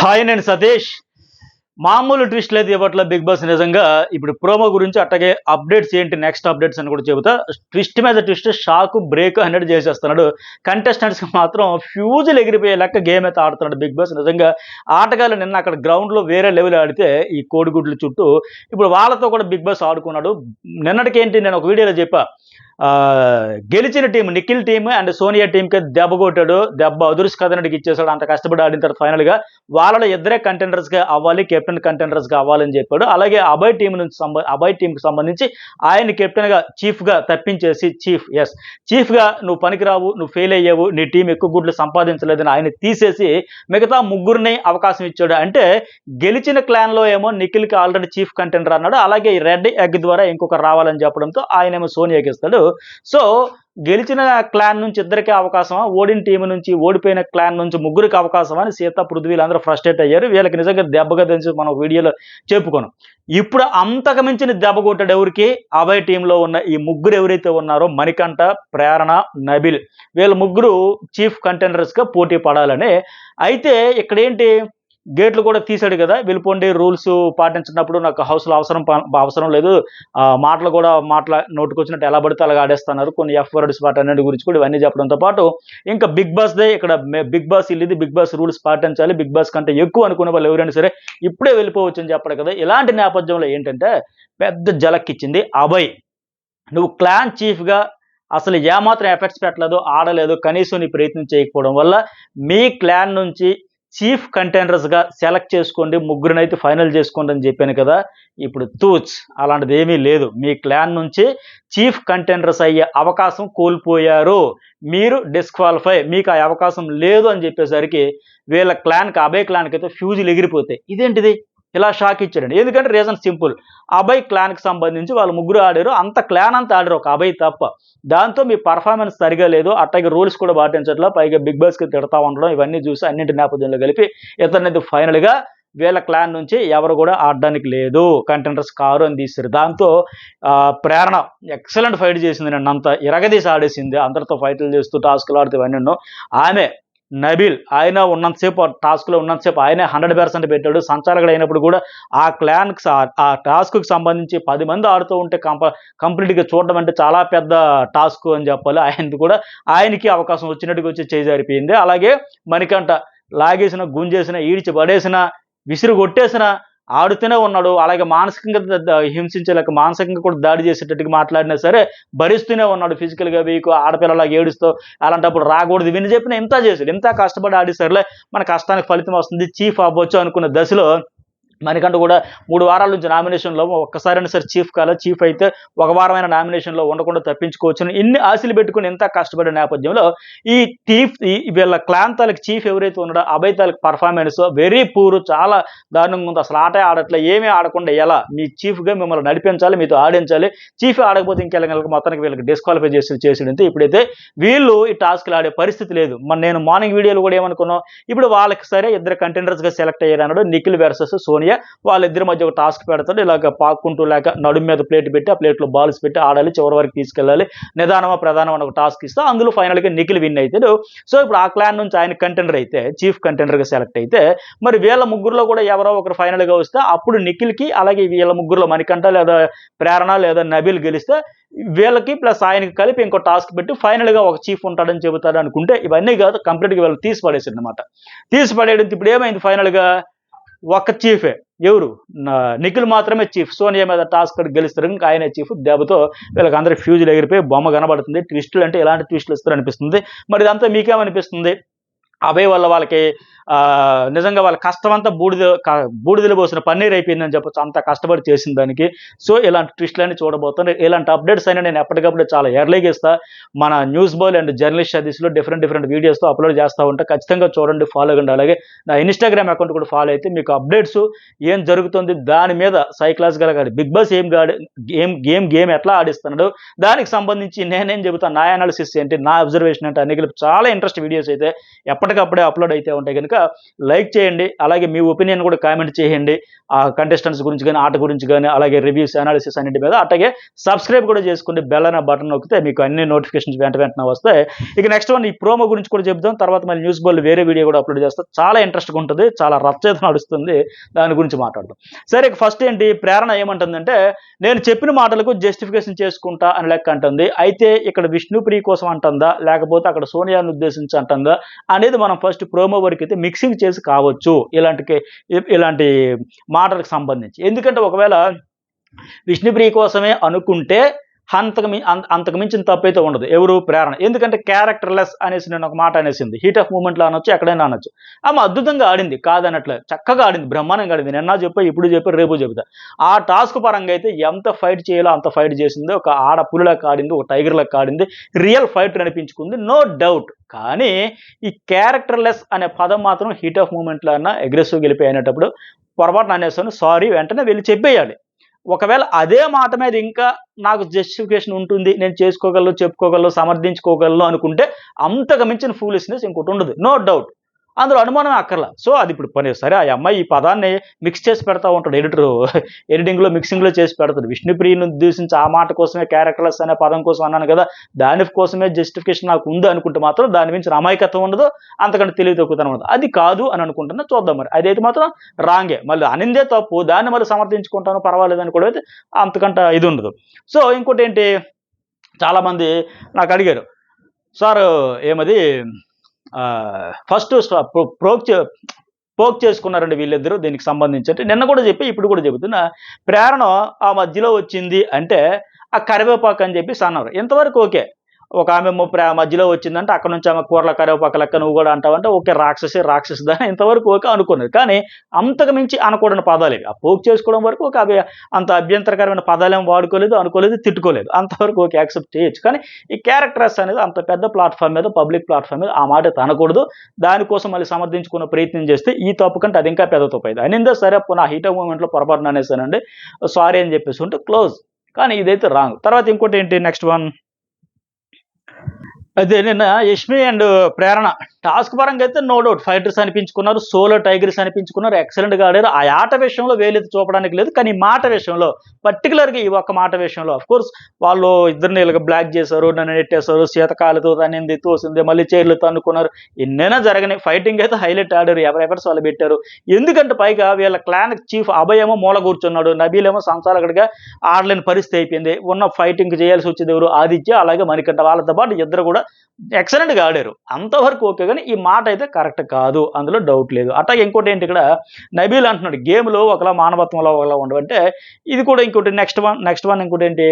Hi నేను సతీష్. మామూలు twist లేదు ఇవ్వట్ల బిగ్ బాస్ నిజంగా. ఇప్పుడు ప్రోమో గురించి అట్టగే అప్డేట్స్ ఏంటి, నెక్స్ట్ అప్డేట్స్ అని కూడా చెబుతా. ట్విస్ట్ మీద ట్విస్ట్, షాక్ బ్రేక్ అన్నట్టు చేసేస్తున్నాడు. కంటెస్టెంట్స్కి మాత్రం ఫ్యూజులు ఎగిరిపోయే లెక్క గేమ్ అయితే ఆడుతున్నాడు బిగ్ బాస్. నిజంగా ఆటగాళ్ళు నిన్న అక్కడ గ్రౌండ్లో వేరే లెవెల్ ఆడితే ఈ కోడిగుడ్ల చుట్టూ ఇప్పుడు వాళ్ళతో కూడా బిగ్ బాస్ ఆడుకున్నాడు. నిన్నటికి ఏంటి, నేను ఒక వీడియోలో చెప్పా, గెలిచిన team Nikhil team and Sonia టీంకి దెబ్బ కొట్టాడు. దెబ్బ అదుర్స్ కథనడికి ఇచ్చేసాడు. అంత కష్టపడి ఆడిన తర్వాత ఫైనల్గా వాళ్ళలో ఇద్దరే కంటెండర్స్గా అవ్వాలి, కెప్టెన్ కంటెండర్స్గా అవ్వాలని చెప్పాడు. అలాగే అభయ్ టీంకి సంబంధించి ఆయన కెప్టెన్గా చీఫ్గా తప్పించేసి చీఫ్గా నువ్వు పనికిరావు, నువ్వు ఫెయిల్ అయ్యావు, నీ టీం ఎక్కువ గుడ్లు సంపాదించలేదని ఆయన తీసేసి మిగతా ముగ్గురిని అవకాశం ఇచ్చాడు. అంటే గెలిచిన క్లాన్లో ఏమో నిఖిల్కి ఆల్రెడీ చీఫ్ కంటెండర్ అన్నాడు. అలాగే రెడ్ ఎగ్ ద్వారా ఇంకొకరు రావాలని చెప్పడంతో ఆయనేమో సోనియాకి ఇస్తాడు. సో గెలిచిన క్లాన్ నుంచి ఇద్దరికి అవకాశమా, ఓడిన టీం నుంచి ఓడిపోయిన క్లాన్ నుంచి ముగ్గురికి అవకాశమా అని సీత పృథ్వీలు అందరూ ఫ్రస్ట్రేట్ అయ్యారు. వీళ్ళకి నిజంగా దెబ్బగా తెలిసి మనం వీడియోలో చెప్పుకోను. ఇప్పుడు అంతకు మించిన దెబ్బ కొట్టాడు ఎవరికి, అభయ్ టీంలో ఉన్న ఈ ముగ్గురు ఎవరైతే ఉన్నారో మణికంఠ, ప్రేరణ, నబిల్, వీళ్ళ ముగ్గురు చీఫ్ కంటెండర్స్గా పోటీ పడాలని. అయితే ఇక్కడ ఏంటి, గేట్లు కూడా తీసాడు కదా, వెళ్ళిపోండి, రూల్స్ పాటించినప్పుడు నాకు హౌస్లో అవసరం లేదు, మాటలు కూడా నోటుకొచ్చినట్టు ఎలా పడితే అలాగా ఆడేస్తున్నారు, కొన్ని ఎఫ్ వర్డ్స్ అన్నిటి గురించి కూడా ఇవన్నీ చెప్పడంతో పాటు ఇంకా బిగ్ బాస్దే ఇక్కడ బిగ్ బాస్ ఇల్లు, బిగ్ బాస్ రూల్స్ పాటించాలి, బిగ్ బాస్ కంటే ఎక్కువ అనుకునే వాళ్ళు ఎవరైనా సరే ఇప్పుడే వెళ్ళిపోవచ్చు అని చెప్పాడు కదా. ఇలాంటి నేపథ్యంలో ఏంటంటే పెద్ద జలక్కిచ్చింది అభయ్. నువ్వు క్లాన్ చీఫ్గా అసలు ఏమాత్రం ఎఫెక్ట్స్ పెట్టలేదు, ఆడలేదు, కనీసం నీ ప్రయత్నం చేయకపోవడం వల్ల మీ క్లాన్ నుంచి చీఫ్ కంటెండర్స్గా సెలెక్ట్ చేసుకోండి, ముగ్గురినైతే ఫైనల్ చేసుకోండి అని చెప్పాను కదా. ఇప్పుడు అలాంటిది ఏమీ లేదు. మీ క్లాన్ నుంచి చీఫ్ కంటెండర్స్ అయ్యే అవకాశం కోల్పోయారు, మీరు డిస్క్వాలిఫై, మీకు ఆ అవకాశం లేదు అని చెప్పేసరికి వీళ్ళ క్లాన్కి, అభయ్ క్లాన్కి అయితే ఫ్యూజులు ఎగిరిపోతాయి. ఇదేంటిది ఇలా షాక్ ఇచ్చాడండి. ఎందుకంటే రీజన్ సింపుల్, అభయ్ క్లాన్కి సంబంధించి వాళ్ళు ముగ్గురు ఆడారు, అంత క్లాన్ అంతా ఆడారు, ఒక అభయ్ తప్ప. దాంతో మీ పర్ఫార్మెన్స్ సరిగా లేదు, అట్లాగే రూల్స్ కూడా పాటించట్లా, పైగా బిగ్ బాస్కి తిడతా ఉండడం, ఇవన్నీ చూసి అన్నింటి నేపథ్యంలో కలిపి ఇతనైతే ఫైనల్గా వీళ్ళ క్లాన్ నుంచి ఎవరు కూడా ఆడడానికి లేదు, కంటెండర్స్ కారు అని తీశారు. దాంతో ప్రేరణ ఎక్సలెంట్ ఫైట్ చేసింది, నన్నంతా ఇరగదీసి ఆడేసింది, అందరితో ఫైట్లు చేస్తూ టాస్క్లు ఆడుతూ ఇవన్నీ. ఆమె నబిల్ ఆయన ఉన్నంతసేపు టాస్క్లో ఉన్నంతసేపు ఆయనే 100% పెట్టాడు. సంచాలకుడు అయినప్పుడు కూడా ఆ క్లాన్కి, ఆ టాస్క్కి సంబంధించి 10 మంది ఆడుతూ ఉంటే కంప్లీట్గా చూడడం అంటే చాలా పెద్ద టాస్క్ అని చెప్పాలి. ఆయనకి అవకాశం వచ్చినట్టుగా వచ్చి చేజారిపోయింది. అలాగే మణికంఠ లాగేసిన, గుంజేసిన, ఈడ్చి పడేసిన, విసిరు కొట్టేసిన ఆడుతూనే ఉన్నాడు. అలాగే మానసికంగా హింసించలేక మానసికంగా కూడా దాడి చేసేటట్టుగా మాట్లాడినా సరే భరిస్తూనే ఉన్నాడు. ఫిజికల్గా వీక్, ఆడపిల్లలాగా ఏడుస్తూ, అలాంటప్పుడు రాకూడదు విని చెప్పిన ఇంత చేశాడు. ఇంత కష్టపడి ఆడేసరిలే మన కష్టానికి ఫలితం వస్తుంది, చీఫ్ అవ్వచ్చు అనుకున్న దశలో మణికంఠ కూడా 3 వారాల నుంచి నామినేషన్లో ఒక్కసారైనా సరే చీఫ్ కాలేదు. చీఫ్ అయితే ఒక వారమైన నామినేషన్లో ఉండకుండా తప్పించుకోవచ్చు, ఇన్ని ఆశలు పెట్టుకుని ఎంత కష్టపడే నేపథ్యంలో ఈ వీళ్ళ క్లాన్ తాలకి చీఫ్ ఎవరైతే ఉన్నాడో అభయ్ తాలకి పర్ఫార్మెన్స్ వెరీ పూర్, చాలా దారుణంగా ఉంది. అసలు ఆటే ఆడట్లే, ఏమీ ఆడకుండా ఎలా మీ చీఫ్గా మిమ్మల్ని నడిపించాలి, మీతో ఆడించాలి, చీఫ్ ఆడకపోతే ఇంకెళ్ళగలక మొత్తానికి వీళ్ళకి డిస్క్వాలిఫై చేసేదంటే ఇప్పుడైతే వీళ్ళు ఈ టాస్క్లు ఆడే పరిస్థితి లేదు. నేను మార్నింగ్ వీడియోలో కూడా ఏమనుకున్నాం, ఇప్పుడు వాళ్ళకి సరే ఇద్దరు కంటెండర్స్గా సెలెక్ట్ అయ్యారు అన్నాడు, నిఖిల్ వర్సెస్ సోనియా. వాళ్ళిద్దరి మధ్య ఒక టాస్క్ పెడతాడు, ఇలాగ పాక్కుంటూ లేక నడుము మీద ప్లేట్ పెట్టి ఆ ప్లేట్లో బాల్స్ పెట్టి ఆడాలి, చివరి వరకు తీసుకెళ్ళాలి, నిదానమా ప్రధానం అని ఒక టాస్క్ ఇస్తే అందులో ఫైనల్గా నిఖిల్ విన్ అవుతాడు. సో ఇప్పుడు ఆ క్లాన్ నుంచి ఆయన కంటెండర్ అయితే, చీఫ్ కంటెండర్గా సెలెక్ట్ అయితే, మరి వీళ్ళ ముగ్గురులో కూడా ఎవరో ఒకరు ఫైనల్గా వస్తే అప్పుడు నిఖిల్కి, అలాగే వీళ్ళ ముగ్గురులో మణికంఠ లేదా ప్రేరణ లేదా నబిల్ గెలిస్తే వీళ్ళకి ప్లస్ ఆయనకి కలిపి ఇంకో టాస్క్ పెట్టి ఫైనల్గా ఒక చీఫ్ ఉంటాడని చెబుతాడు అనుకుంటే, ఇవన్నీ కాదు, కంప్లీట్గా వీళ్ళు తీసి పడేసాడు అనమాట. తీసి పడేయడం ఇప్పుడు ఏమైంది, ఫైనల్గా ఒక్క చీఫే, ఎవరు నిఖిల్ మాత్రమే చీఫ్. సోనియా మీద టాస్క్ గెలుస్తారు, ఇంకా ఆయనే చీఫ్. దెబ్బతో వీళ్ళకి అందరూ ఫ్యూజులు ఎగిరిపోయి బొమ్మ కనబడుతుంది. ట్విస్టులు అంటే ఎలాంటి ట్విస్టులు ఇస్తారు అనిపిస్తుంది. మరి ఇదంతా మీకేమనిపిస్తుంది? అభయ్ వల్ల వాళ్ళకి నిజంగా వాళ్ళ కష్టమంతా బూడిదలు పోసిన పన్నీర్ అయిపోయిందని చెప్పొచ్చు, అంత కష్టపడి చేసిన దానికి. సో ఇలాంటి ట్విస్టులన్నీ చూడబోతున్నాయి. ఇలాంటి అప్డేట్స్ అయినా నేను ఎప్పటికప్పుడు చాలా ఎర్లీగా ఇస్తా. మన న్యూస్ బాల్ అండ్ జర్నలిస్ట్ సర్వీస్లో డిఫరెంట్ వీడియోస్తో అప్లోడ్ చేస్తూ ఉంటా. ఖచ్చితంగా చూడండి, ఫాలో అవ్వండి. అలాగే నా ఇన్స్టాగ్రామ్ అకౌంట్ కూడా ఫాలో అయితే మీకు అప్డేట్స్ ఏం జరుగుతుంది దాని మీద సైకలాజికల్గా కాదు, బిగ్ బాస్ గేమ్ ఎట్లా ఆడిస్తున్నాడు దానికి సంబంధించి నేనేం చెబుతాను, నా అనాలిసిస్ ఏంటి, నా అబ్జర్వేషన్ ఏంటి అన్ని చాలా ఇంట్రెస్ట్ వీడియోస్ అయితే ఎప్పటికప్పుడు అప్పటికప్పుడే అప్లోడ్ అయితే ఉంటాయి కనుక లైక్ చేయండి. అలాగే మీ ఒపీనియన్ కూడా కామెంట్ చేయండి. ఆ కంటెస్టెంట్స్ గురించి కానీ, ఆట గురించి కానీ, అలాగే రివ్యూస్, అనాలిసిస్ అన్నిటి మీద. అట్లాగే సబ్స్క్రైబ్ కూడా చేసుకోండి. బెల్ అనే బటన్ నొక్కితే మీకు అన్ని నోటిఫికేషన్స్ వెంటనే వస్తాయి. ఇక నెక్స్ట్ వన్ ఈ ప్రోమో గురించి కూడా చెప్దాం. తర్వాత మళ్ళీ న్యూస్ బోల్ వేరే వీడియో కూడా అప్లోడ్ చేస్తాం. చాలా ఇంట్రెస్ట్గా ఉంటుంది, చాలా రచ్చయితే నడుస్తుంది. దాని గురించి మాట్లాడదాం. సరే, ఫస్ట్ ఏంటి, ప్రేరణ ఏమంటుందంటే నేను చెప్పిన మాటలకు జస్టిఫికేషన్ చేసుకుంటా అని లెక్క అంటుంది. అయితే ఇక్కడ విష్ణుప్రియ కోసం అంటుందా, లేకపోతే అక్కడ సోనియాను ఉద్దేశించి అంటుందా అనేది మనం ఫస్ట్ ప్రోమో వరకు అయితే మిక్సింగ్ చేసి కావచ్చు ఇలాంటి మాటలకు సంబంధించి. ఎందుకంటే ఒకవేళ విష్ణుప్రియ కోసమే అనుకుంటే అంతకు మించిన తప్పు అయితే ఉండదు. ఎవరు, ప్రేరణ. ఎందుకంటే క్యారెక్టర్లెస్ అనేసి నేను ఒక మాట అనేసింది. హీట్ ఆఫ్ మూమెంట్లో అనొచ్చు, ఎక్కడైనా అనొచ్చు. ఆమె అద్భుతంగా ఆడింది, కాదనట్లే, చక్కగా ఆడింది, బ్రహ్మాండంగా ఆడింది. నిన్న చెప్పా, ఇప్పుడు చెప్పా, రేపు చెబుతా. ఆ టాస్క్ పరంగా అయితే ఎంత ఫైట్ చేయాలో అంత ఫైట్ చేసింది. ఒక ఆడపులిలాగా ఆడింది, ఒక టైగర్లాగా ఆడింది. రియల్ ఫైటర్ అనిపించుకుంది, నో డౌట్. కానీ ఈ క్యారెక్టర్లెస్ అనే పదం మాత్రం హీట్ ఆఫ్ మూమెంట్లో అన్న అగ్రెసివ్ గెలిపి అయినప్పుడు పొరపాటున అనేసాను, సారీ, వెంటనే వెళ్ళి చెప్పేయాలి. ఒకవేళ అదే మాట మీద ఇంకా నాకు జస్టిఫికేషన్ ఉంటుంది, నేను చేసుకోగలను, చెప్పుకోగలను, సమర్థించుకోగలను అనుకుంటే అంతకు మించిన ఫూలిష్నెస్ ఇంకోటి ఉండదు, నో డౌట్. అందులో అనుమానం అక్కర్లా. సో అది ఇప్పుడు పని. సరే, ఆ అమ్మాయి ఈ పదాన్ని మిక్స్ చేసి పెడతా ఉంటాడు ఎడిటింగ్లో మిక్సింగ్లో చేసి పెడతాడు. విష్ణుప్రియను ఉద్దేశించి ఆ మాట కోసమే, క్యారెక్టర్లెస్ అనే పదం కోసం అన్నాను కదా, దానికోసమే జస్టిఫికేషన్ నాకు ఉంది అనుకుంటే మాత్రం దాని మించిన అమాయకత్వం ఉండదు, అంతకంటే తెలివి తక్కువతనం ఉండదు. అది కాదు అని అనుకుంటున్నా, చూద్దాం మరి. అదైతే మాత్రం రాంగే. మళ్ళీ అనిందే తప్పు, దాన్ని మళ్ళీ సమర్థించుకుంటాను, పర్వాలేదు అని కూడా అయితే అంతకంటే ఇది ఉండదు. సో ఇంకోటి ఏంటి, చాలామంది నాకు అడిగారు, సార్ ఏమది ఫస్ట్ పోక్ చేసుకున్నారండి వీళ్ళిద్దరూ దీనికి సంబంధించి అంటే. నిన్న కూడా చెప్పి, ఇప్పుడు కూడా చెబుతున్నా, ప్రేరణ ఆ మధ్యలో వచ్చింది అంటే ఆ కరివేపాకు అని చెప్పి అన్నారు. ఇంతవరకు ఓకే. ఒక ఆమె మధ్యలో వచ్చిందంటే అక్కడ నుంచి ఆమె కూరల కరివేపాకు లెక్క నువ్వు కూడా అంటావంటే ఓకే, రాక్షసిదా, ఇంతవరకు ఓకే అనుకున్నది. కానీ అంతకు మించి అనకూడని పదాలు ఇవి. ఆ పోక్ చేసుకోవడం వరకు ఒక అవి అంత అభ్యంతరకరమైన పదాలేం అనుకోలేదు, తిట్టుకోలేదు, అంతవరకు ఓకే, యాక్సెప్ట్ చేయొచ్చు. కానీ ఈ క్యారెక్టర్స్ అనేది అంత పెద్ద ప్లాట్ఫామ్ మీద, పబ్లిక్ ప్లాట్ఫామ్ మీద ఆ మాట అనకూడదు. దానికోసం మళ్ళీ సమర్థించుకున్న ప్రయత్నం చేస్తే ఈ తప్పు కంటే అది ఇంకా పెద్ద తప్పు అయింది. అనిందా సరే, నా హీట్ ఆఫ్ మూమెంట్లో పొరపాటున అనేసానండి, సారీ అని చెప్పేసి ఉంటే క్లోజ్. కానీ ఇదైతే రాంగ్. తర్వాత ఇంకోటి ఏంటి, నెక్స్ట్ వన్, అదే నిన్న యష్మి అండ్ ప్రేరణ టాస్క్ పరంగా అయితే నో డౌట్ ఫైటర్స్ అనిపించుకున్నారు, సోలో టైగర్స్ అనిపించుకున్నారు, ఎక్సలెంట్గా ఆడారు. ఆ ఆట విషయంలో వేలెత్తి చూపడానికి లేదు. కానీ మాట విషయంలో, పర్టికులర్గా ఈ ఒక్క మాట విషయంలో కోర్స్ వాళ్ళు ఇద్దరిని ఇలాగ బ్లాక్ చేశారు, నన్ను నెట్టేశారు, శీతకాలతో తనింది, తోసింది, మళ్ళీ చైర్లు తన్నుకున్నారు, ఎన్నైనా జరగని ఫైటింగ్ అయితే హైలైట్ ఆడారు, ఎవరెఫర్స్ వాళ్ళు పెట్టారు. ఎందుకంటే పైగా వీళ్ళ క్లాన్ చీఫ్ అభయేమో మూల కూర్చున్నాడు, నబీలేమో సంసారకుడిగా ఆడలేని పరిస్థితి అయిపోయింది. ఉన్న ఫైటింగ్ చేయాల్సి వచ్చేది ఎవరు, ఆదిత్య అలాగే మణికంఠ. వాళ్ళతో పాటు ఇద్దరు కూడా ఎక్సలెంట్గా ఆడారు, అంతవరకు ఓకే. కానీ ఈ మాట అయితే కరెక్ట్ కాదు, అందులో డౌట్ లేదు. అట్లాగే ఇంకోటి ఏంటి, ఇక్కడ నబీల్ అంటున్నాడు గేమ్లో ఒకలా, మానవత్వంలో ఒకలా ఉండవంటే ఇది కూడా ఇంకోటి. నెక్స్ట్ వన్ ఇంకోటి ఏంటి,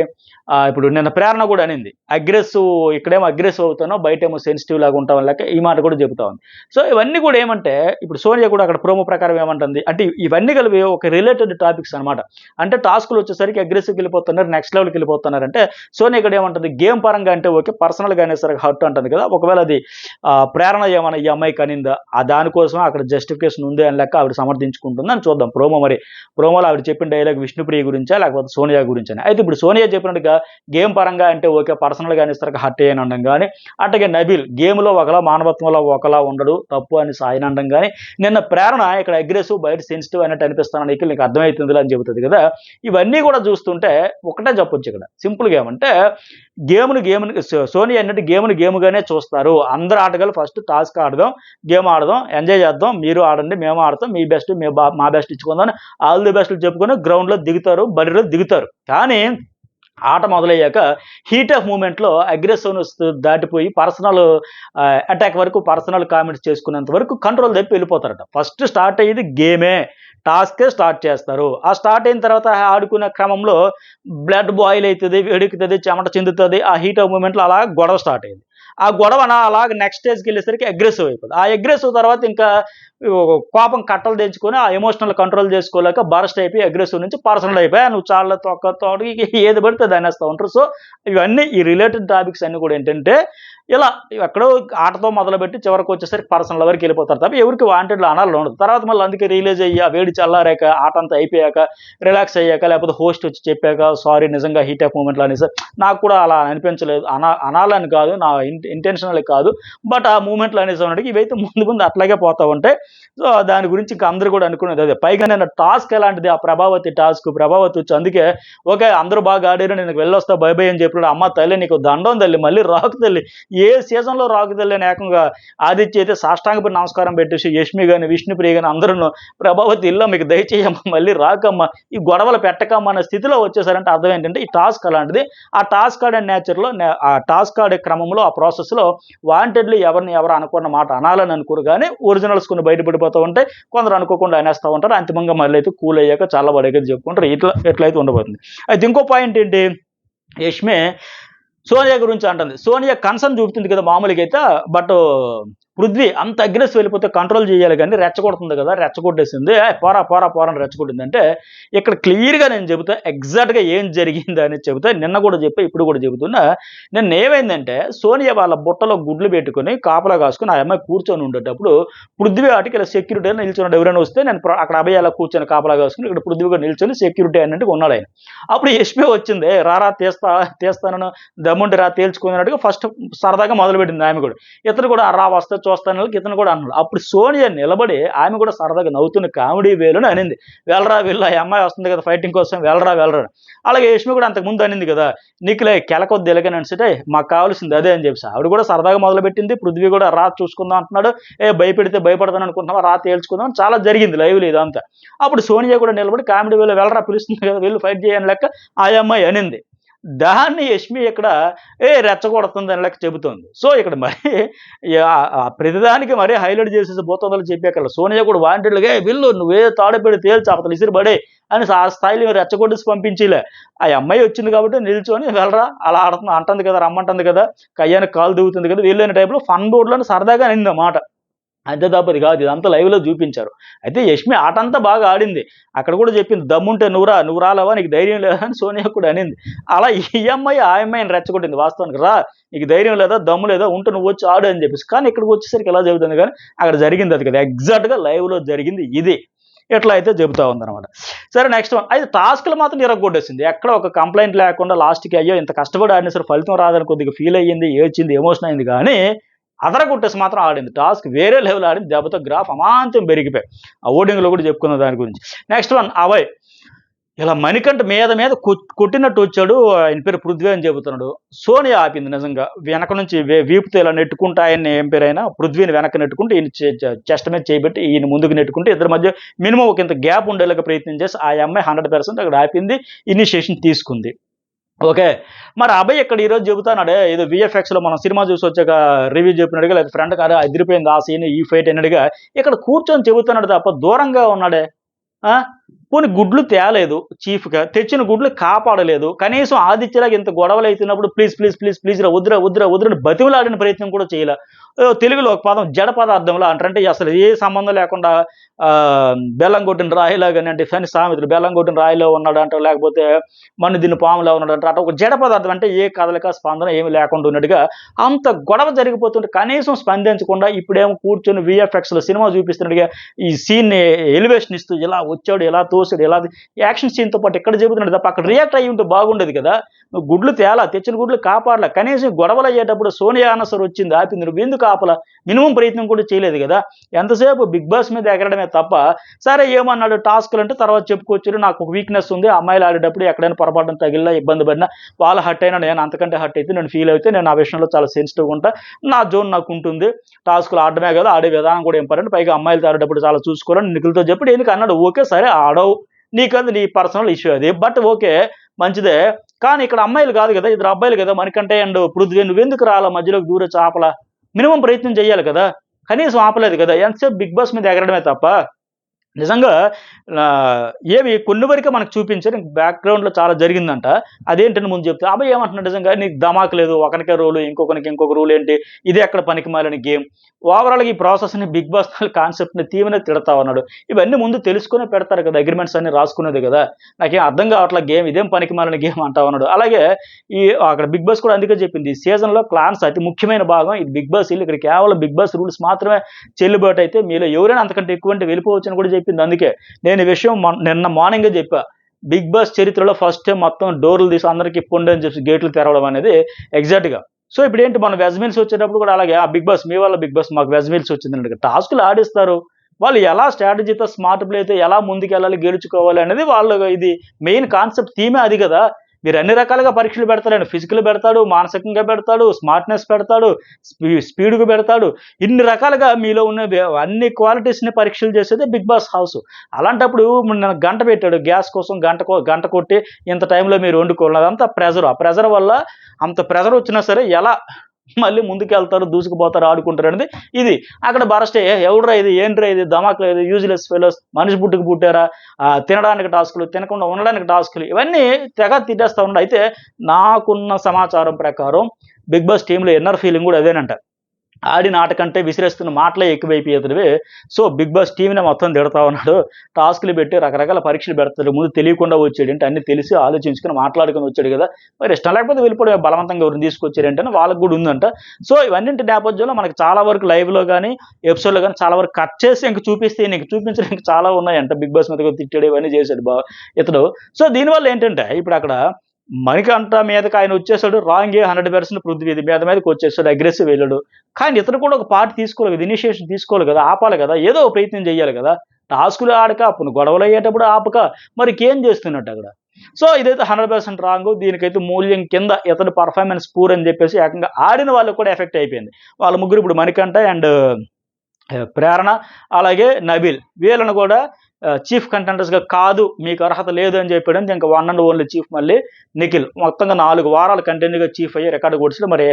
ఇప్పుడు నిన్న ప్రేరణ కూడా అనింది అగ్రెసివ్, ఇక్కడేమో అగ్రెసివ్ అవుతానో, బయటేమో సెన్సిటివ్ లాగా ఉంటాం లెక్క ఈ మాట కూడా చెబుతా ఉంది. సో ఇవన్నీ కూడా ఏమంటే, ఇప్పుడు సోనియా కూడా అక్కడ ప్రోమో ప్రకారం ఏమంటుంది అంటే, ఇవన్నీ కలిపి ఒక రిలేటెడ్ టాపిక్స్ అనమాట. అంటే టాస్క్లు వచ్చేసరికి అగ్రెసివ్కి వెళ్ళిపోతున్నారు, నెక్స్ట్ లెవెల్కి వెళ్ళిపోతున్నారు. అంటే సోనియా ఇక్కడ ఏమంటుంది, గేమ్ పరంగా అంటే ఓకే, పర్సనల్గా అనేసరికి హర్ట్ అంటుంది కదా. ఒకవేళ అది ప్రేరణ ఏమన్నా ఈ అమ్మాయికి అనిందా, ఆ దానికోసం అక్కడ జస్టిఫికేషన్ ఉంది అని లెక్క ఆవిడ సమర్థించుకుంటుంది అని చూద్దాం. ప్రోమోలో ఆవిడ చెప్పిన డైలాగ్ విష్ణుప్రియ గురించా లేకపోతే సోనియా గురించా. అయితే ఇప్పుడు సోనియా చెప్పినట్టుగా గేమ్ పరంగా అంటే ఓకే, పర్సనల్గా అనేసరికి హర్ట్ అయ్యని అనడం కానీ, అట్లాగే నబీల్ గేమ్లో ఒకలా, మానవత్వంలో ఒకలా ఉండడు, తప్పు అని సాయన అనడం కానీ, నిన్న ప్రేరణ ఇక్కడ అగ్రెసివ్, బయట సెన్సిటివ్ అన్నట్టు అనిపిస్తాను నీకు అర్థమవుతుంది అని చెబుతుంది కదా. ఇవన్నీ కూడా చూస్తుంటే ఒకటే చెప్పొచ్చు ఇక్కడ, సింపుల్గా ఏమంటే గేమ్ను సోనియా అన్నట్టు గేమ్గానే చూస్తారు. అందరు ఆటగాళ్ళు ఫస్ట్ టాస్క్ ఆడదాం, గేమ్ ఆడదాం, ఎంజాయ్ చేద్దాం, మీరు ఆడండి, మేము ఆడతాం, మీ బెస్ట్ మా బెస్ట్ ఇచ్చుకుందాం, ఆల్ ది బెస్ట్ చెప్పుకొని గ్రౌండ్లో దిగుతారు, బరిలో దిగుతారు. కానీ ఆట మొదలయ్యాక హీట్ ఆఫ్ మూమెంట్లో అగ్రెసివ్నెస్ దాటిపోయి పర్సనల్ అటాక్ వరకు, పర్సనల్ కామెంట్స్ చేసుకునేంత వరకు కంట్రోల్ తప్పి వెళ్ళిపోతారట. ఫస్ట్ స్టార్ట్ అయ్యేది గేమే, టాస్కే స్టార్ట్ చేస్తారు. ఆ స్టార్ట్ అయిన తర్వాత ఆడుకునే క్రమంలో బ్లడ్ బాయిల్ అవుతుంది, వేడెక్కుతుంది, చెమట చెందుతుంది. ఆ హీట్ ఆఫ్ మూమెంట్లో అలా గొడవ స్టార్ట్ అయింది. ఆ గొడవ అలాగ నెక్స్ట్ స్టేజ్కి వెళ్ళేసరికి అగ్రెసివ్ అయిపోతుంది. ఆ అగ్రెసివ్ తర్వాత ఇంకా కోపం కట్టలు తెచ్చుకొని ఆ ఎమోషనల్ కంట్రోల్ చేసుకోలేక బరస్ట్ అయిపోయి అగ్రెసివ్ నుంచి పర్సనల్ అయిపోయి నువ్వు చాలా తోడికి ఏది పడితే దాన్ని వేస్తూ ఉంటారు. సో ఇవన్నీ ఈ రిలేటెడ్ టాపిక్స్ అన్నీ కూడా ఏంటంటే ఇలా ఎక్కడో ఆటతో మొదలుపెట్టి చివరికి వచ్చేసరికి పర్సనల్ వరకు వెళ్ళిపోతారు తప్ప ఎవరికి వాంటెడ్లో అనాలి ఉండదు. తర్వాత మళ్ళీ అందుకే రిలీజ్ అయ్యి ఆ వేడి చల్లారాక ఆట అంతా అయిపోయాక రిలాక్స్ అయ్యాక లేకపోతే హోస్ట్ వచ్చి చెప్పాక సారీ నిజంగా హీట్ ఆఫ్ మూమెంట్లో అనేసి నాకు కూడా అలా అనిపించలేదు, అనాలని కాదు, నా ఇంటెన్షనల్ కాదు, బట్ ఆ మూమెంట్లో అనేసి అన్నట్టు ఇవైతే ముందు ముందు అట్లాగే పోతా ఉంటాయి. సో దాని గురించి ఇంకా అందరూ కూడా అనుకునేది అదే. పైగా నేను టాస్క్ ఎలాంటిది, ఆ ప్రభావతి వచ్చి అందుకే ఓకే అందరూ బాగా ఆడారు నేను వెళ్ళొస్తా బై బై అని చెప్పాడు. అమ్మ తల్లి నీకు దండం తల్లి, మళ్ళీ రాకు తల్లి, ఏ సీజన్లో రాకు తల్లి అని ఏకంగా ఆదిత్య అయితే సాష్టాంగపడి నమస్కారం పెట్టేసి యష్మి కానీ విష్ణుప్రియ కానీ అందరూ ప్రభావతి ఇల్లా మీకు దయచేయమ్మా మళ్ళీ రాకమ్మా ఈ గొడవలు పెట్టకమ్మా అనే స్థితిలో వచ్చేసారంటే అర్థం ఏంటంటే ఈ టాస్క్ అలాంటిది. ఆ టాస్క్ ఆడే నేచర్లో, ఆ టాస్క్ ఆడే క్రమంలో, ఆ ప్రాసెస్లో వాంటెడ్లీ ఎవరిని ఎవరు అనుకున్న మాట అనాలని అనుకోరు కానీ ఒరిజినల్స్ కొన్ని బయటపడిపోతూ ఉంటాయి, కొందరు అనుకోకుండా అనేస్తూ ఉంటారు. అంతిమంగా మళ్ళీ అయితే కూల్ అయ్యాక చాలా పడేది చెప్పుకుంటారు. ఎట్లయితే ఉండబోతుంది. అయితే ఇంకో పాయింట్ ఏంటి, యష్మి సోనియా గురించి అంటుంది. సోనియా కన్సర్న్ చూపుతుంది కదా మామూలుగా అయితే, బట్ పృథ్వీ అంత అగ్రెసివ్ వెళ్ళిపోతే కంట్రోల్ చేయాలి కానీ రెచ్చగొడుతుంది కదా, రెచ్చగొట్టేసింది పోరా పోరా పోరా అని రెచ్చగొట్టింది. అంటే ఇక్కడ క్లియర్గా నేను చెబుతా ఎగ్జాక్ట్గా ఏం జరిగింది అని చెబుతా. నిన్న కూడా చెప్పా, ఇప్పుడు కూడా చెబుతున్నా. నిన్న ఏమైందంటే సోనియా వాళ్ళ బుట్టలో గుడ్లు పెట్టుకుని కాపలా కాసుకుని ఆ అమ్మాయి కూర్చొని ఉండేటప్పుడు పృథ్వీ వాటికి ఇలా సెక్యూరిటీ నిల్చున్నాడు. ఎవరైనా వస్తే నేను అక్కడ అభయ అలా కూర్చొని కాపలా కాసుకుని ఇక్కడ పృథ్వీగా నిల్చొని సెక్యూరిటీ అన్నట్టు ఉన్నాడు ఆయన. అప్పుడు యష్మి వచ్చింది, రారా తీస్తానను దమ్ముంటే రా తేల్చుకున్నట్టుగా ఫస్ట్ సరదాగా మొదలుపెట్టింది ఆమె కూడా. ఇతను కూడా రా వస్తే చూస్తాను ఇతను కూడా అన్నాడు. అప్పుడు సోనియా నిలబడి ఆమె కూడా సరదాగా నవ్వుతున్న కామెడీ వేలుని అనింది, వెళ్ళరా వీళ్ళు ఆ అమ్మాయి వస్తుంది కదా ఫైటింగ్ కోసం, వెళ్ళరా వెళ్ళరా. అలాగే యష్మి కూడా అంతకుముందు అనింది కదా, నీకులే కెలకొద్ది ఎలాగని అంటే మాకు కావాల్సింది అదే అని చెప్పి ఆవిడ కూడా సరదాగా మొదలుపెట్టింది. పృథ్వీ కూడా రా చూసుకుందాం అంటున్నాడు, భయపెడితే భయపడతాను అనుకుంటున్నావా, రా తేల్చుకుందాం, చాలా జరిగింది లైవ్లో ఇదంతా. అప్పుడు సోనియా కూడా నిలబడి కామెడీ వేలు వెళ్ళరా పిలుస్తుంది కదా వీళ్ళు ఫైట్ చేయని లెక్క ఆ అమ్మాయి అనింది. దాన్ని యష్మి ఇక్కడ రెచ్చగొడుతుంది అని లెక్క చెబుతోంది. సో ఇక్కడ మరి ప్రతిదానికి మరీ హైలైట్ చేసేసి పోతుందని చెప్పాక సోనియా కూడా వాంటెడ్లుగా వీళ్ళు నువ్వే తాడపెడి తేల్చి అవతల ఇసిరిపడే అని ఆ స్థాయిలో రెచ్చగొట్టేసి పంపించిలే. ఆ అమ్మాయి వచ్చింది కాబట్టి నిల్చొని వెళ్ళరా అలా ఆడుతుంది అంటుంది కదా, రమ్మంటుంది కదా, కయ్యానికి కాలు దిగుతుంది కదా, వీళ్ళైన టైంలో ఫన్ బోర్డులోనే సరదాగా అనింది అన్నమాట. అంతే తప్పది కాదు, ఇదంతా లైవ్లో చూపించారు. అయితే యష్మి ఆటంతా బాగా ఆడింది. అక్కడ కూడా చెప్పింది దమ్ముంటే నువ్వు రాలేవా, నీకు ధైర్యం లేదా అని సోనియా కూడా అనింది. అలా ఈ అమ్మాయి ఆ అమ్మాయిని రెచ్చగొట్టింది. వాస్తవానికి రా నీకు ధైర్యం లేదా, దమ్ము లేదా, ఉంటే నువ్వు వచ్చి ఆడు అని చెప్పేసి. కానీ ఇక్కడికి వచ్చేసరికి ఎలా చెబుతుంది కానీ అక్కడ జరిగింది అది కదా, ఎగ్జాక్ట్గా లైవ్లో జరిగింది ఇది. ఎట్లా అయితే చెబుతా ఉందన్నమాట. సరే నెక్స్ట్ వన్. అయితే టాస్క్లు మాత్రం ఇరగొట్టేసింది. ఎక్కడ ఒక కంప్లైంట్ లేకుండా లాస్ట్కి అయ్యో ఇంత కష్టపడి ఆడిన సరే ఫలితం రాదని కొద్దిగా ఫీల్ అయ్యింది, ఏడ్చింది, ఎమోషన్ అయింది. కానీ అదరగొట్టేసి మాత్రం ఆడింది. టాస్క్ వేరే లెవెల్ ఆడింది. దెబ్బతో గ్రాఫ్ అమాంతం పెరిగిపోయి ఆ ఓటింగ్లో కూడా చెప్పుకున్న దాని గురించి. Next one Abhay. ఇలా మణికంఠ మీద కొట్టినట్టు వచ్చాడు, ఆయన పేరు పృథ్వీ అని చెబుతున్నాడు. సోనియా ఆపింది నిజంగా, వెనక నుంచి వీపుతో ఇలా నెట్టుకుంటా ఆయన్ని ఏం పేరైనా పృథ్వీని వెనక నెట్టుకుంటే ఈయన చెస్ట్ మీద చేయబెట్టి ఈయన ముందుకు నెట్టుకుంటే ఇద్దరి మధ్య మినిమం ఒక ఇంత గ్యాప్ ఉండేలాగా ప్రయత్నం చేసి ఆ అమ్మాయి 100% అక్కడ ఆపింది, ఇనిషియేషన్ తీసుకుంది. ఓకే. మరి అభయ్ ఇక్కడ ఈరోజు చెబుతానాడే ఏదో విఎఫ్ఎక్స్లో మనం సినిమా చూసి వచ్చాక రివ్యూ చెప్పినట్టుగా లేదా ఫ్రెండ్ కాదు అదిరిపోయింది ఆ సీన్ ఈ ఫైట్ అన్నట్టుగా ఇక్కడ కూర్చొని చెబుతున్నాడు తప్ప దూరంగా ఉన్నాడే. పోనీ గుడ్లు తేలేదు, చీఫ్గా తెచ్చిన గుడ్లు కాపాడలేదు, కనీసం ఆదిత్యలాగా ఇంత గొడవలు అవుతున్నప్పుడు ప్లీజ్ ప్లీజ్ ప్లీజ్ ప్లీజ్ రా వద్దురా బతిమలాడిన ప్రయత్నం కూడా చేయలే. తెలుగులో ఒక పదం జడ పదార్థంలో అంటే అసలు ఏ సంబంధం లేకుండా బెల్లం కొట్టిన రాయిలాగానే అంటే ఫెన్ సామెతలు బెల్లం కొట్టిన రాయిలో ఉన్నాడంట, లేకపోతే మన్ను దీన్ని పాములో ఉన్నాడంట, అంటే ఒక జడ పదార్థం అంటే ఏ కదలిక స్పందన ఏమి లేకుండా ఉన్నట్టుగా అంత గొడవ జరిగిపోతుంటే కనీసం స్పందించకుండా ఇప్పుడేమో కూర్చొని విఎఫ్ఎక్స్లో సినిమా చూపిస్తున్నట్టుగా ఈ సీన్ని ఎలివేషన్ ఇస్తూ ఇలా వచ్చాడు, ఎలా తోసాడు, ఎలా యాక్షన్ సీన్తో పాటు ఎక్కడ చెబుతున్నాడు తప్ప అక్కడ రియాక్ట్ అయ్యి ఉంటే బాగుండేది కదా. నువ్వు గుడ్లు తేలా, తెచ్చిన గుడ్లు కాపాడలా, కనీసం గొడవలు అయ్యేటప్పుడు సోనియా ఆనసర్ వచ్చింది ఆపింది, నువ్వు ఎందుకు ఆపలా, మినిమం ప్రయత్నం కూడా చేయలేదు కదా. ఎంతసేపు బిగ్ బాస్ మీద ఎగరడమే తప్ప. సరే ఏమన్నాడు టాస్క్లు అంటే తర్వాత చెప్పుకోవచ్చు, నాకు ఒక వీక్నెస్ ఉంది, అమ్మాయిలు ఆడేటప్పుడు ఎక్కడైనా పొరపాటున తగిలినా ఇబ్బంది పడినా వాళ్ళు హర్ట్ అయినా నేను అంతకంటే హర్ట్ అయితే నేను ఫీల్ అయితే నేను ఆ విషయంలో చాలా సెన్సిటివ్గా ఉంటా, నా జోన్ నాకు ఉంటుంది, టాస్క్లు ఆడమే కదా ఆడే విధానం కూడా ఇంపార్టెంట్, పైగా అమ్మాయిలతో ఆడేటప్పుడు చాలా చూసుకోవాలని నిఖిల్తో చెప్పి ఎందుకు అన్నాడు. ఓకే సరే ఆడవు, నీకంది నీ పర్సనల్ ఇష్యూ అది, బట్ ఓకే మంచిదే. కానీ ఇక్కడ అమ్మాయిలు కాదు కదా, ఇద్దరు అబ్బాయిలు కదా, మణికంఠ అండ్ పృథ్వీ, నువ్వెందుకు రాలా మధ్యలోకి దూరే చాపలా, మినిమం ప్రయత్నం చేయాలి కదా, కనీసం ఆపలేదు కదా. ఎంతసేపు బిగ్ బాస్ మీద ఎగరడమే తప్ప నిజంగా ఏమి కొన్ని వరకే మనకు చూపించారు. బ్యాక్‌గ్రౌండ్‌లో చాలా జరిగిందంట. అదేంటని ముందు చెప్తే, అబ్బాయి ఏమంటున్నాడు నిజంగా నీకు ధమాకు లేదు. ఒకనికే రూలు, ఇంకొకనికి ఇంకొక రూల్ ఏంటి? ఇది ఎక్కడ పనికిమాలిన గేమ్. ఓవరాల్‌గా ఈ ప్రాసెస్‌ని 'బిగ్ బాస్' కాన్సెప్ట్‌ని తీవ్రంగా తిడతా ఉన్నాడు. ఇవన్నీ ముందు తెలుసుకొనే పెడతారు కదా! అగ్రీమెంట్స్ అన్నీ రాసుకునేదే కదా! నాకేం అర్థం కావట్ల గేమ్ ఇదేం పనికిమాలిన గేమ్ అంటా ఉన్నాడు. అలాగే అక్కడ 'బిగ్ బాస్' కూడా అందుకే చెప్పింది. ఈ సీజన్‌లో క్లాన్స్ అతి ముఖ్యమైన భాగం. ఇది 'బిగ్ బాస్' ఇల్లు. ఇక్కడ కేవలం 'బిగ్ బాస్' రూల్స్ మాత్రమే చెల్లుబాటు అయితే మీలో ఎవరైనా అంతకంటే ఎక్కువంటే వెళ్ళిపోవచ్చని కూడా చెప్పింది అందుకే. నేను ఈ విషయం నిన్న మార్నింగే చెప్పా. 'బిగ్ బాస్' చరిత్రలో ఫస్ట్ టైమ్ మొత్తం డోర్‌లు తీసి అందరికి ఇప్పండి అని చెప్పి గేట్లు తెరవడం అనేది ఎగ్జాక్ట్‌గా. సో, ఇప్పుడేంటి మన వెజ్ మీల్స్ వచ్చేటప్పుడు కూడా అలాగే 'బిగ్ బాస్' మీ వల్ల 'బిగ్ బాస్' మాకు వెజ్ మీల్స్ వచ్చిందండి. టాస్క్‌లు ఆడిస్తారు. వాళ్ళు ఎలా స్ట్రాటజీతో స్మార్ట్ ప్లేతో ఎలా ముందుకెళ్ళాలి, గెలుచుకోవాలి అనేది వాళ్ళు ఇది మెయిన్ కాన్సెప్ట్ థీమే అది గదా! మీరు అన్ని రకాలుగా పరీక్షలు పెడతారండి. ఫిజికల్ పెడతాడు, మానసికంగా పెడతాడు, స్మార్ట్‌నెస్ పెడతాడు, స్పీడ్‌గా పెడతాడు. ఇన్ని రకాలుగా మీలో ఉన్న అన్ని క్వాలిటీస్‌ని పరీక్షలు చేసేదే 'బిగ్ బాస్' హౌస్. అలాంటప్పుడు మొన్న గంట పెట్టాడు. గ్యాస్ కోసం గంట కొట్టి ఇంత టైంలో మీరు వండుకోవాలి. అదంతా ప్రెషర్. ఆ ప్రెషర్ వల్ల అంత ప్రెషర్ వచ్చినా సరే ఎలా మళ్ళీ ముందుకెళ్తారు, దూసుకుపోతారు, ఆడుకుంటారనేది ఇది. అక్కడ బరస్టే ఎవడురా ఇది? ఏంట్రా ఇది? ధమాకులు ఇది యూజ్‌లెస్ ఫెలోస్ మనిషి పుట్టుకు పుట్టారా? తినడానికి టాస్కులు, తినకుండా ఉండడానికి టాస్కులు ఇవన్నీ తెగ తిట్టేస్తా ఉండు. అయితే నాకున్న సమాచారం ప్రకారం 'బిగ్ బాస్' టీమ్‌లో ఇన్నర్ ఫీలింగ్ కూడా అదేనంట. ఆడిన ఆట కంటే విసిరేస్తున్న మాటలే ఎక్కువైపోయేతనివి. సో, 'బిగ్ బాస్' టీమ్‌నే మొత్తం తిడతా ఉన్నాడు. టాస్క్‌లు పెట్టి రకరకాల పరీక్షలు పెడతాడు. ముందు తెలియకుండా వచ్చాడేంటి? అన్నీ తెలిసి ఆలోచించుకొని మాట్లాడుకొని వచ్చాడు గదా! మరి ఇష్టం లేకపోతే వెళ్ళిపోవడమే బలవంతంగా ఎవరిని తీసుకొచ్చారేంటి అని వాళ్ళకి గూడా ఉందంట. సో, ఇవన్నింటి నేపథ్యంలో మనకు చాలా వరకు లైవ్‌లో గాని, ఎపిసోడ్‌లో గాని చాలా వరకు కట్ చేసి ఇంక చూపిస్తే నీకు చూపించడానికి చాలా ఉన్నాయంట. 'బిగ్ బాస్' మీద కూడా తిట్టాడు ఇవన్నీ చేశాడు ఇతడు. సో, దీనివల్ల ఏంటంటే ఇప్పుడక్కడ మణికంఠ మీదకి ఆయనొచ్చేసాడు. రాంగే 100% పృథ్వీ మీదకొచ్చేసాడు. అగ్రెసివ్ వెళ్ళాడు. కానీ ఇతను కూడా ఒక పార్ట్ తీసుకోవాలి కదా! ఇనిషియేషన్ తీసుకోవాలి కదా! ఆపాలి కదా! ఏదో ఒక ప్రయత్నం చేయాలి కదా! టాస్కులు ఆడక, పోనీ గొడవలయ్యేటప్పుడు ఆపక, మరి ఇంకేం చేస్తున్నట్టక్కడ? సో, ఇదైతే 100% రాంగు. దీనికైతే మూల్యం కింద ఇతని పెర్ఫార్మన్స్ పూర్ అని చెప్పేసి ఏకంగా ఆడిన వాళ్ళకి కూడా ఎఫెక్ట్ అయిపోయింది. వాళ్ళ ముగ్గురు ఇప్పుడు మణికంఠ అండ్ ప్రేరణ, అలాగే నబీల్ వీళ్ళని కూడా చీఫ్ కంటెండర్స్‌గా కాదు మీకు అర్హత లేదు అని చెప్పాడని ఇంక వన్ అండ్ ఓన్లీ చీఫ్ మళ్ళీ నిఖిల్. మొత్తంగా 4 వారాలు కంటిన్యూగా చీఫ్ అయ్యి రికార్డ్ కొట్టేసాడు. మరి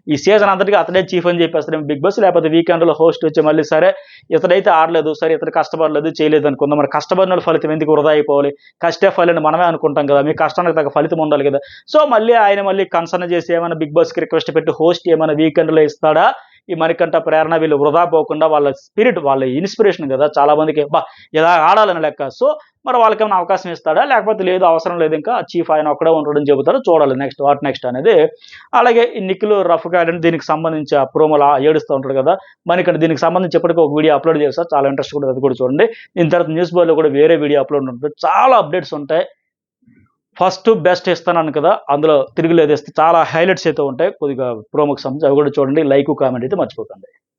ఈ సీజన్ అంతటికి అతడే చీఫ్ అని చెప్పేస్తాడేమో 'బిగ్ బాస్' లేకపోతే వీకెండ్‌లో హోస్ట్ వచ్చి మళ్ళీ సరే ఇతడైతే ఆడలేదు, సరే ఇతడు కష్టపడలేదు, చేయలేదు అనుకుందాం. మరి కష్టపడినోడి ఫలితం ఎందుకు వృధా అయిపోవాలి? కష్టే ఫలని మనమే అనుకుంటాం కదా! మీ కష్టానికి తగ్గ ఫలితం ఉండాలి కదా! సో, మళ్ళీ ఆయన మళ్ళీ కన్సర్న్ చేసి ఏమైనా 'బిగ్ బాస్‌కి' రిక్వెస్ట్ పెట్టి హోస్ట్ ఏమైనా వీకెండ్‌లో ఇస్తాడా? ఈ మణికంఠ, ప్రేరణ వీళ్ళు వృధా పోకుండా వాళ్ళ స్పిరిట్, వాళ్ళ ఇన్‌స్పిరేషన్ గదా! చాలా మందికి అబ్బా! ఇలా ఆడాలని లెక్క. సో, మరి వాళ్ళకేమైనా అవకాశం ఇస్తాడా? లేకపోతే లేదు అవసరం లేదు ఇంకా చీఫ్ ఆయన ఒక్కడే ఉంటాడని చెబుతాడు. చూడాలి నెక్స్ట్ అనేది. అలాగే ఈ నిఖిల్ రఫ్‌గా ఆడాడు. దీనికి సంబంధించి ఆ ప్రోమోలో ఏడుస్తా ఉంటాడు కదా! మణికంఠ దీనికి సంబంధించి ఇప్పటికే ఒక వీడియో అప్‌లోడ్ చేశా. చాలా ఇంట్రెస్ట్ కూడా అది కూడా చూడండి. దీని తర్వాత న్యూస్ బార్‌లో కూడా వేరే వీడియో అప్‌లోడ్ ఉంటుంది. చాలా అప్డేట్స్ ఉంటాయి. ఫస్ట్ బెస్ట్ ఇస్తానన్నాను కదా! అందులో తిరుగులేదు చాలా హైలైట్స్ అయితే ఉంటాయి. కొద్దిగా ప్రోమోకి సంబంధించి అవి కూడా చూడండి. లైక్, కామెంట్ అయితే మర్చిపోకండి.